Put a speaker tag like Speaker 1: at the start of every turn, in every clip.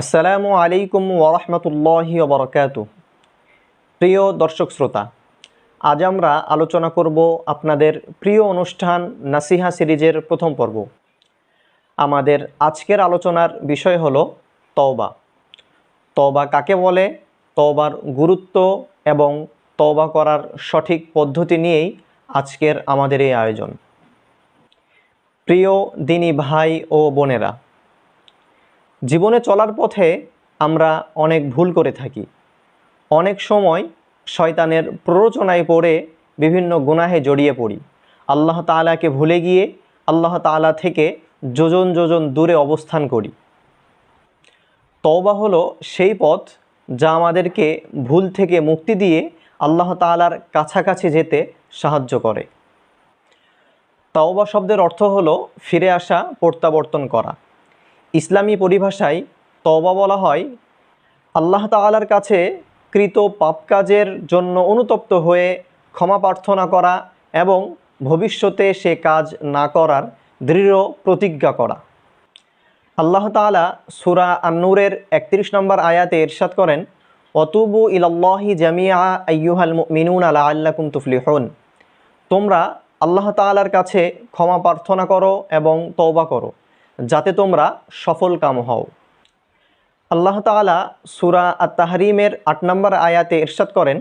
Speaker 1: আসসালামু আলাইকুম ওরহমতুল্লাহি ওবরকাতুহ। প্রিয় দর্শক শ্রোতা, আজ আমরা আলোচনা করব আপনাদের প্রিয় অনুষ্ঠান নাসিহা সিরিজের প্রথম পর্ব। আমাদের আজকের আলোচনার বিষয় হলো তওবা। তওবা কাকে বলে, তওবার গুরুত্ব এবং তওবা করার সঠিক পদ্ধতি নিয়েই আজকের আমাদের এই আয়োজন। প্রিয় দিনী ভাই ও বোনেরা, জীবনে চলার পথে আমরা অনেক ভুল করে থাকি। অনেক সময় শয়তানের প্ররোচনায় পড়ে বিভিন্ন গুনাহে জড়িয়ে পড়ি। আল্লাহ তাআলাকে ভুলে গিয়ে আল্লাহ তাআলা থেকে যোজন যোজন দূরে অবস্থান করি। তওবা হলো সেই পথ যা আমাদেরকে ভুল থেকে মুক্তি দিয়ে আল্লাহ তাআলার কাছাকাছি যেতে সাহায্য করে। তওবা শব্দের অর্থ হলো ফিরে আসা, প্রত্যাবর্তন করা। ইসলামী পরিভাষায় তওবা বলা হয় আল্লাহ তাআলার কাছে কৃত পাপ কাজের জন্য অনুতপ্ত হয়ে ক্ষমা প্রার্থনা করা এবং ভবিষ্যতে সে কাজ না করার দৃঢ় প্রতিজ্ঞা করা। আল্লাহ তাআলা সূরা আন-নূরের 31 নম্বর আয়াতে ইরশাদ করেন, ওয়াতুবু ইলাল্লাহি জামিআ আইয়ুহাল মুমিনুনা লাআল্লাকুম তুফলিহুন। তোমরা আল্লাহ তাআলার কাছে ক্ষমা প্রার্থনা করো এবং তওবা করো যাতে তোমরা সফল কাম হও। আল্লাহ তাআলা সূরা আত-তাহরিমের 8 নম্বর আয়াতে ইরশাদ করেন,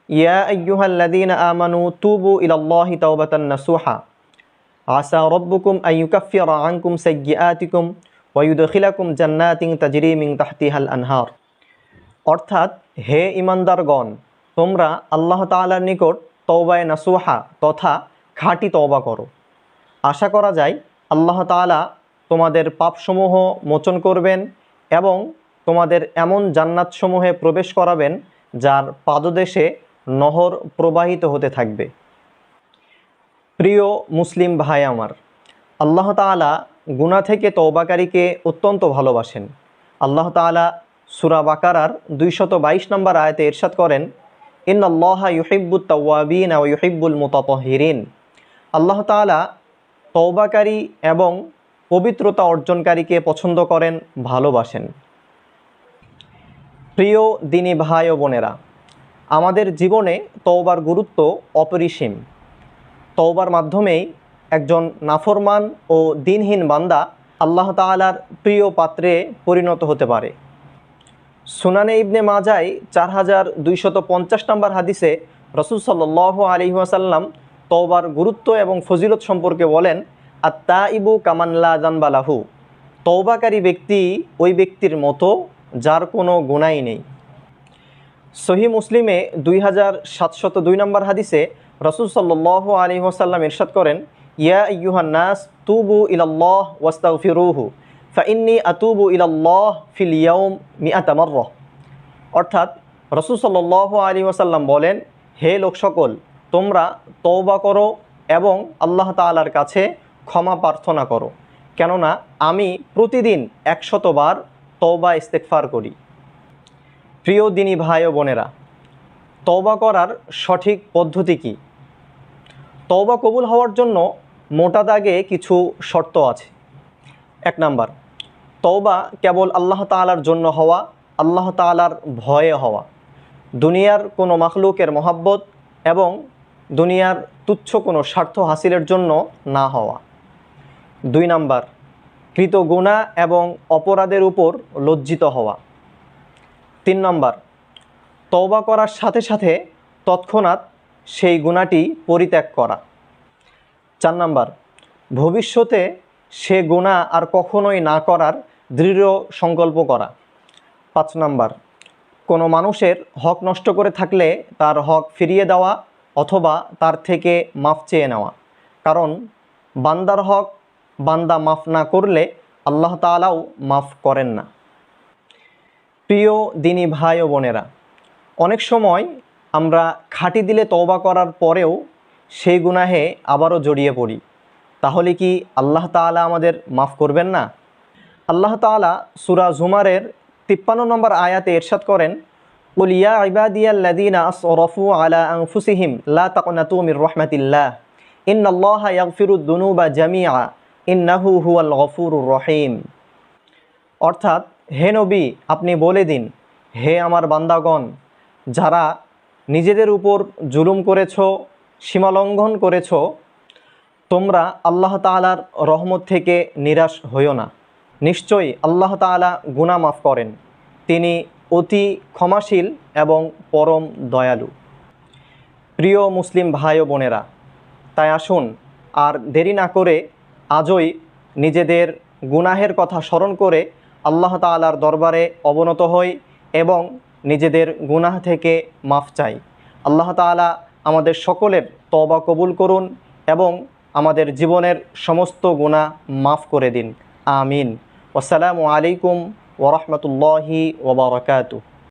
Speaker 1: ইয়া আইয়ুহাল্লাযীনা আমানু তুবু ইলাল্লাহি তাওবাতান নাসুহা আসা রাব্বুকুম আইয়ুকাফিরা আনকুম সাইয়্যাতিকুম ওয়া ইউদখিলাকুম জান্নাতিন তাজরি মিন তাহতিহাল আনহার। অর্থাৎ, হে ঈমানদারগণ, তোমরা আল্লাহ তাআলার নিকট তওবায়ে নাসুহা তথা খাঁটি তওবা করো। আশা করা যায় আল্লাহ তাআলা তোমাদের পাপসমূহ মোচন করবেন এবং তোমাদের এমন জান্নাতসমূহে প্রবেশ করাবেন যার পাদদেশে নহর প্রবাহিত হতে থাকবে। প্রিয় মুসলিম ভাই আমার, আল্লাহ তাআলা গুনাহ থেকে তওবাকারীকে অত্যন্ত ভালোবাসেন। আল্লাহ তাআলা সূরা বাকারার 222 নম্বর আয়াতে ইরশাদ করেন, ইন্নাল্লাহা ইউহিব্বুত তাওয়াবিন ওয়া ইউহিব্বুল মুতাতাহহিরিন। আল্লাহ তাআলা তওবাকারী এবং পবিত্রতা অর্জনকারীকে পছন্দ করেন, ভালোবাসেন। প্রিয় দিনী ভাই ও বোনেরা, আমাদের জীবনে তওবার গুরুত্ব অপরিসীম। তওবার মাধ্যমেই একজন নাফরমান ও দিনহীন বান্দা আল্লাহ তাআলার প্রিয় পাত্রে পরিণত হতে পারে। সুনানে ইবনে মাজায় 4250 নম্বর হাদিসে রাসূল সাল্লাল্লাহু আলাইহি ওয়াসাল্লাম তওবার গুরুত্ব এবং ফজিলত সম্পর্কে বলেন, আত-তাইবু কামান লা যানবা লাহু। তওবাকারী ব্যক্তি ওই ব্যক্তির মতো যার কোনো গুনাহই নেই। সহিহ মুসলিমে 2702 নম্বর হাদিসে রাসূল সাল্লাল্লাহু আলাইহি ওয়াসাল্লাম ইরশাদ করেন, ইয়া আইয়ুহান নাস তুবু ইলাল্লাহ ওয়াস্তাগফিরুহু ফাইন্নী আতুবু ইলাল্লাহ ফিল ইয়াউম মিআতা মাররা। অর্থাৎ, রাসূল সাল্লাল্লাহু আলাইহি ওয়াসাল্লাম বলেন, হে লোক সকল, তোমরা তওবা করো এবং আল্লাহ তাআলার কাছে ক্ষমা প্রার্থনা করো, কেননা আমি প্রতিদিন 100 বার তওবা ইস্তেগফার করি। প্রিয় দিনী ভাই ও বোনেরা, তওবা করার সঠিক পদ্ধতি কী? তওবা কবুল হওয়ার জন্য মোটা দাগে কিছু শর্ত আছে। 1 নাম্বার, তওবা কেবল আল্লাহ তাআলার জন্য হওয়া, আল্লাহ তাআলার ভয়ে হওয়া, দুনিয়ার কোনো মাখলুকের মহাব্বত এবং দুনিয়ার তুচ্ছ কোনো স্বার্থ হাসিলের জন্য না হওয়া। 2 নাম্বার, কৃত গুনাহ এবং অপরাধের উপর লজ্জিত হওয়া। 3 নাম্বার, তওবা করার সাথে সাথে তৎক্ষণাৎ সেই গুনাহটি পরিত্যাগ করা। 4 নাম্বার, ভবিষ্যতে সে গুনাহ আর কখনোই না করার দৃঢ় সংকল্প করা। 5 নাম্বার, কোনো মানুষের হক নষ্ট করে থাকলে তার হক ফিরিয়ে দেওয়া অথবা তার থেকে মাফ চেয়ে নেওয়া, কারণ বান্দার হক বান্দা মাফ না করলে আল্লাহ তাআলাও মাফ করেন না। প্রিয় দিনী ভাই ও বোনেরা, অনেক সময় আমরা খাঁটি দিলে তওবা করার পরেও সেই গুনাহে আবারও জড়িয়ে পড়ি। তাহলে কি আল্লাহ তাআলা আমাদের মাফ করবেন না? আল্লাহ তাআলা সূরা জুমারের 53 নম্বর আয়াতে ইরশাদ করেন, কুল ইয়া ইবাদিয়াল্লাযীনা আসরাফু আলা আনফুসিহিম লা তাকনাতু মির রাহমাতিল্লাহ ইন্নাল্লাহা ইয়াগফিরুদ দুনুবা জামিআ ইন্নাহু হুয়াল গফুরুর রহিম। অর্থাৎ, হে নবী, আপনি বলে দিন, হে আমার বান্দাগণ, যারা নিজেদের উপর জুলুম করেছ, সীমালঙ্ঘন করেছ, তোমরা আল্লাহ তাআলার রহমত থেকে নিরাশ হইও না। নিশ্চয়ই আল্লাহ তাআলা গুনাহ মাফ করেন, তিনি অতি ক্ষমাশীল এবং পরম দয়ালু। প্রিয় মুসলিম ভাই ও বোনেরা, তাই আসুন আর দেরি না করে আজই নিজেদের গুনাহের কথা স্মরণ করে আল্লাহ তাআলার দরবারে অবনত হই এবং নিজেদের গুনাহ থেকে মাফ চাই। আল্লাহ তাআলা আমাদের সকলের তওবা কবুল করুন এবং আমাদের জীবনের সমস্ত গুনাহ মাফ করে দিন। আমিন। আসসালামু আলাইকুম ওয়া রাহমাতুল্লাহি ওয়া বারাকাতুহু।